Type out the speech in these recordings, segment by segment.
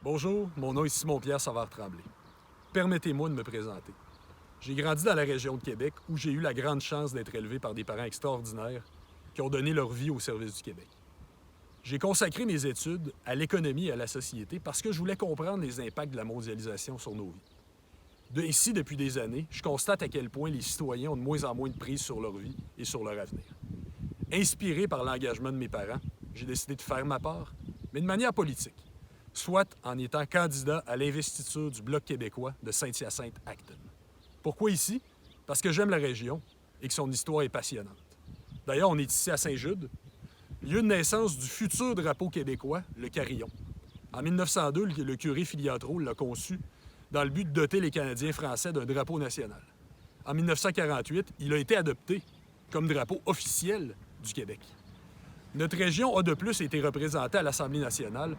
Bonjour, mon nom est Simon-Pierre Savard-Tremblay. Permettez-moi de me présenter. J'ai grandi dans la région de Québec où j'ai eu la grande chance d'être élevé par des parents extraordinaires qui ont donné leur vie au service du Québec. J'ai consacré mes études à l'économie et à la société parce que je voulais comprendre les impacts de la mondialisation sur nos vies. Ici, depuis des années, je constate à quel point les citoyens ont de moins en moins de prise sur leur vie et sur leur avenir. Inspiré par l'engagement de mes parents, j'ai décidé de faire ma part, mais de manière politique, soit en étant candidat à l'investiture du Bloc québécois de Saint-Hyacinthe-Acton. Pourquoi ici? Parce que j'aime la région et que son histoire est passionnante. D'ailleurs, on est ici à Saint-Jude, lieu de naissance du futur drapeau québécois, le carillon. En 1902, le curé Filiatro l'a conçu dans le but de doter les Canadiens français d'un drapeau national. En 1948, il a été adopté comme drapeau officiel du Québec. Notre région a de plus été représentée à l'Assemblée nationale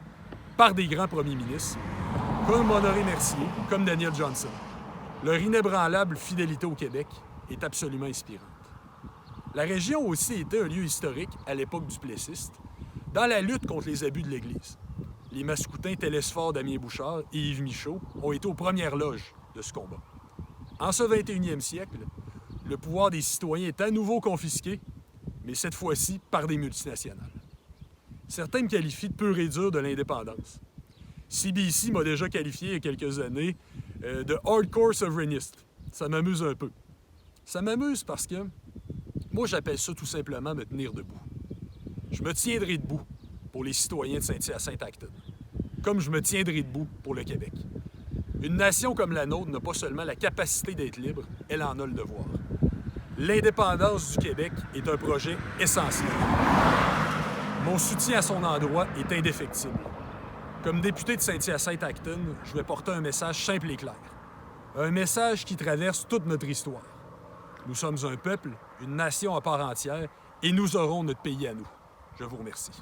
par des grands premiers ministres, comme Honoré Mercier, comme Daniel Johnson. Leur inébranlable fidélité au Québec est absolument inspirante. La région a aussi été un lieu historique à l'époque du Plessiste, dans la lutte contre les abus de l'Église. Les Mascoutins Télesphore Damien Bouchard et Yves Michaud ont été aux premières loges de ce combat. En ce 21e siècle, le pouvoir des citoyens est à nouveau confisqué, mais cette fois-ci par des multinationales. Certains me qualifient de pur et dur de l'indépendance. CBC m'a déjà qualifié il y a quelques années de hardcore souverainiste. Ça m'amuse un peu. Ça m'amuse parce que moi, j'appelle ça tout simplement me tenir debout. Je me tiendrai debout pour les citoyens de Saint-Hyacinthe-Acton, comme je me tiendrai debout pour le Québec. Une nation comme la nôtre n'a pas seulement la capacité d'être libre, elle en a le devoir. L'indépendance du Québec est un projet essentiel. Mon soutien à son endroit est indéfectible. Comme député de Saint-Hyacinthe-Acton, je vais porter un message simple et clair. Un message qui traverse toute notre histoire. Nous sommes un peuple, une nation à part entière, et nous aurons notre pays à nous. Je vous remercie.